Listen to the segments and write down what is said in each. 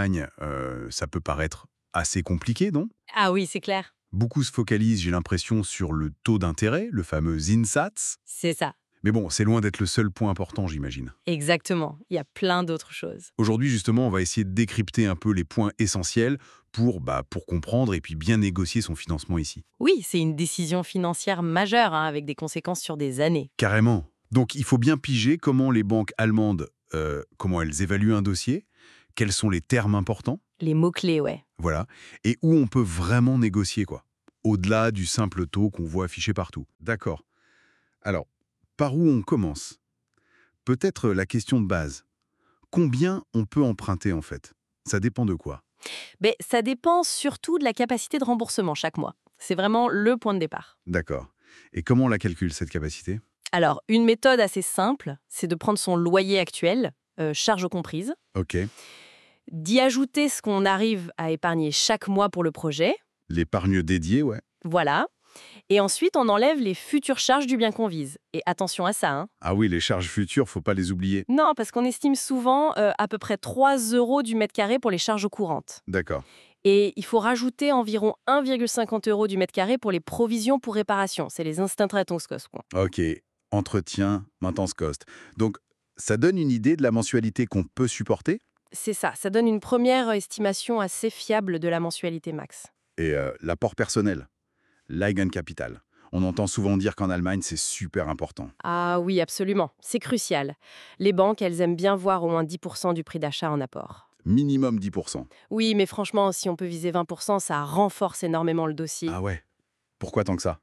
Allemagne, ça peut paraître assez compliqué, non? Ah oui, c'est clair. Beaucoup se focalisent, j'ai l'impression, sur le taux d'intérêt, le fameux Zinsatz. C'est ça. Mais bon, c'est loin d'être le seul point important, j'imagine. Exactement. Il y a plein d'autres choses. Aujourd'hui, justement, on va essayer de décrypter un peu les points essentiels pour comprendre et puis bien négocier son financement ici. Oui, c'est une décision financière majeure, hein, avec des conséquences sur des années. Carrément. Donc, il faut bien piger comment les banques allemandes, comment elles évaluent un dossier, quels sont les termes importants, Les mots-clés, ouais. voilà, et où on peut vraiment négocier, quoi. Au-delà du simple taux qu'on voit affiché partout. D'accord. Alors, par où on commence? Peut-être la question de base. Combien on peut emprunter, en fait? Ça dépend de quoi? Mais ça dépend surtout de la capacité de remboursement chaque mois. C'est vraiment le point de départ. D'accord. Et comment on la calcule, cette capacité? Alors, une méthode assez simple, c'est de prendre son loyer actuel, charges comprises, Ok. d'y ajouter ce qu'on arrive à épargner chaque mois pour le projet, L'épargne dédiée, ouais. voilà, et ensuite on enlève les futures charges du bien qu'on vise. Et attention à ça, hein. Ah oui, les charges futures, faut pas les oublier. Non, parce qu'on estime souvent à peu près 3 euros du mètre carré pour les charges courantes. D'accord. Et il faut rajouter environ 1,50 euros du mètre carré pour les provisions pour réparation. C'est les Instandrettungskosten. Ok. Entretien, maintenance cost. Donc, ça donne une idée de la mensualité qu'on peut supporter? C'est ça, ça donne une première estimation assez fiable de la mensualité max. Et l'apport personnel, l'Eigenkapital. On entend souvent dire qu'en Allemagne, c'est super important. Ah oui, absolument, c'est crucial. Les banques, elles aiment bien voir au moins 10% du prix d'achat en apport. Minimum 10%. Oui, mais franchement, si on peut viser 20%, ça renforce énormément le dossier. Ah ouais. Pourquoi tant que ça?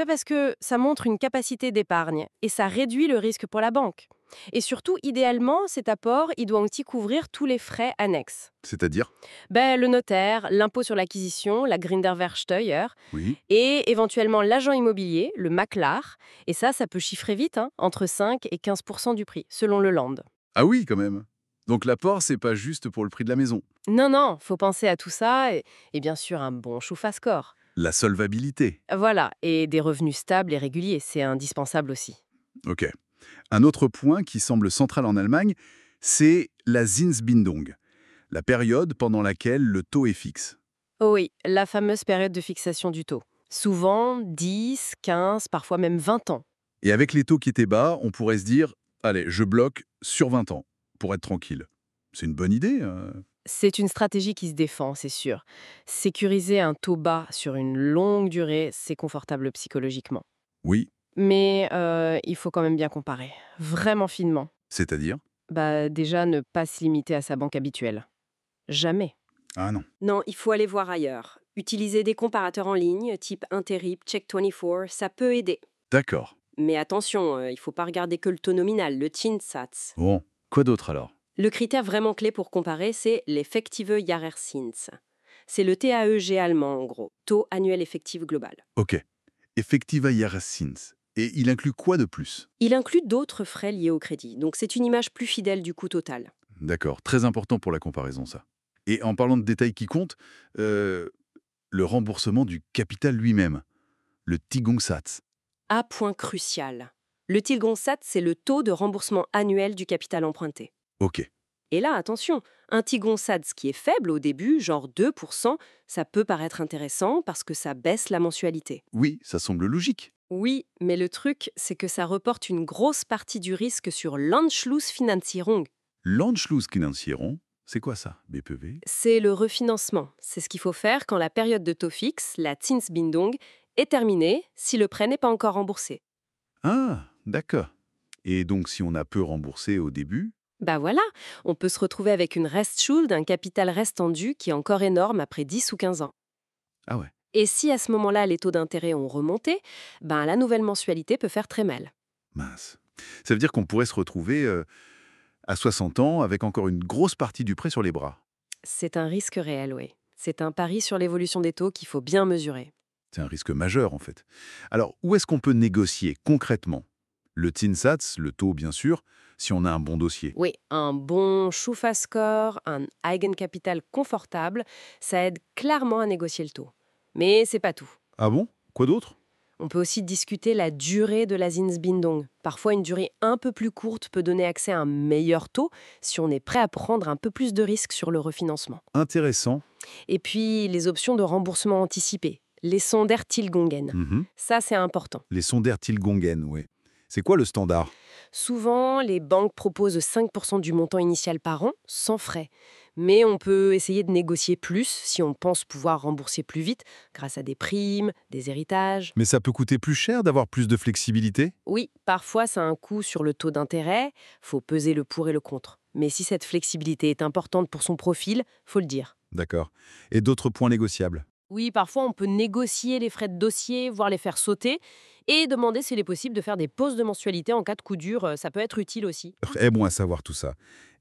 Parce que ça montre une capacité d'épargne et ça réduit le risque pour la banque. Et surtout, idéalement, cet apport, il doit aussi couvrir tous les frais annexes. C'est-à-dire? Le notaire, l'impôt sur l'acquisition, la Gründerversteuer, Oui. et éventuellement l'agent immobilier, le Maklar. Et ça peut chiffrer vite, hein, entre 5 et 15% du prix, selon le land. Ah oui, quand même. Donc l'apport, c'est pas juste pour le prix de la maison. Non, non, faut penser à tout ça et bien sûr un bon score. La solvabilité. Voilà, et des revenus stables et réguliers, c'est indispensable aussi. Ok. Un autre point qui semble central en Allemagne, c'est la Zinsbindung, la période pendant laquelle le taux est fixe. Oh oui, la fameuse période de fixation du taux. Souvent 10, 15, parfois même 20 ans. Et avec les taux qui étaient bas, on pourrait se dire, allez, je bloque sur 20 ans, pour être tranquille. C'est une bonne idée. C'est une stratégie qui se défend, c'est sûr. Sécuriser un taux bas sur une longue durée, c'est confortable psychologiquement. Oui, Mais il faut quand même bien comparer, vraiment finement. c'est-à-dire? Déjà, ne pas se limiter à sa banque habituelle. Jamais. Ah non. Non, il faut aller voir ailleurs. Utiliser des comparateurs en ligne, type Interip, Check24, ça peut aider. D'accord. Mais attention, il ne faut pas regarder que le taux nominal, le Zinsatz. Bon, quoi d'autre alors? Le critère vraiment clé pour comparer, c'est l'effektive Jahreszins. C'est le TAEG allemand, en gros, taux annuel effectif global. Ok. Effectiva Jahreszins. Et il inclut quoi de plus? Il inclut d'autres frais liés au crédit, donc c'est une image plus fidèle du coût total. D'accord, très important pour la comparaison, ça. Et en parlant de détails qui comptent, le remboursement du capital lui-même, le Tilgungssatz. À point crucial. Le Tilgongssatz, c'est le taux de remboursement annuel du capital emprunté. Ok. Et là, attention, un Tilgongssatz qui est faible au début, genre 2%, ça peut paraître intéressant parce que ça baisse la mensualité. Oui, ça semble logique. Oui, mais le truc, c'est que ça reporte une grosse partie du risque sur l'Anschlussfinanzierung. L'Anschlussfinanzierung, c'est quoi ça, BPV? C'est le refinancement. C'est ce qu'il faut faire quand la période de taux fixe, la Zinsbindung, est terminée si le prêt n'est pas encore remboursé. Ah, d'accord. Et donc si on a peu remboursé au début? Voilà, on peut se retrouver avec une Restschuld, un capital restant dû qui est encore énorme après 10 ou 15 ans. Ah ouais, Et si à ce moment-là les taux d'intérêt ont remonté, la nouvelle mensualité peut faire très mal. mince. Ça veut dire qu'on pourrait se retrouver à 60 ans avec encore une grosse partie du prêt sur les bras. C'est un risque réel, oui. C'est un pari sur l'évolution des taux qu'il faut bien mesurer. C'est un risque majeur, en fait. Alors, où est-ce qu'on peut négocier concrètement? Le Zinsatz, le taux, bien sûr, si on a un bon dossier. Oui, un bon Schufa-Score, un Eigenkapital confortable, ça aide clairement à négocier le taux. Mais c'est pas tout. Ah bon? Quoi d'autre? On peut aussi discuter la durée de la Zinsbindung. Parfois, une durée un peu plus courte peut donner accès à un meilleur taux si on est prêt à prendre un peu plus de risques sur le refinancement. Intéressant. Et puis, les options de remboursement anticipé, les Sondertilgungen. Mhm. Ça, c'est important. Les Sondertilgungen, oui. C'est quoi le standard? Souvent, les banques proposent 5% du montant initial par an, sans frais. Mais on peut essayer de négocier plus si on pense pouvoir rembourser plus vite, grâce à des primes, des héritages. Mais ça peut coûter plus cher d'avoir plus de flexibilité? Oui, parfois ça a un coût sur le taux d'intérêt, faut peser le pour et le contre. Mais si cette flexibilité est importante pour son profil, faut le dire. D'accord. Et d'autres points négociables? Oui, parfois on peut négocier les frais de dossier, voire les faire sauter, et demander s'il est possible de faire des pauses de mensualité en cas de coup dur, ça peut être utile aussi. Très bon à savoir tout ça.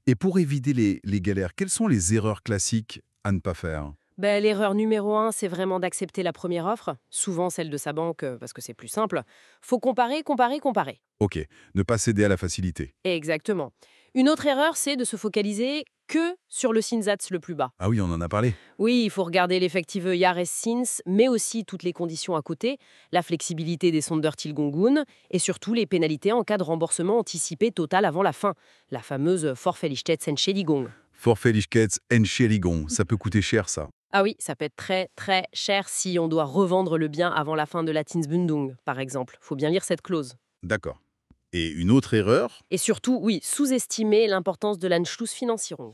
Et pour éviter les galères, quelles sont les erreurs classiques à ne pas faire? L'erreur numéro un, c'est vraiment d'accepter la première offre, souvent celle de sa banque, parce que c'est plus simple. Faut comparer, comparer, comparer. Ok, ne pas céder à la facilité. Exactement. Une autre erreur, c'est de se focaliser que sur le Zinsatz le plus bas. Ah oui, on en a parlé. Oui, il faut regarder l'effective Jahreszins, mais aussi toutes les conditions à côté, la flexibilité des Sondertilgungen et surtout les pénalités en cas de remboursement anticipé total avant la fin, la fameuse Vorfälligkeitsentschädigung. Vorfälligkeitsentschädigung, ça peut coûter cher ça. Ah oui, ça peut être très très cher si on doit revendre le bien avant la fin de la Zinsbindung, par exemple. Faut bien lire cette clause. D'accord. Et une autre erreur? Et surtout, oui, sous-estimer l'importance de l'Anschlussfinanzierung.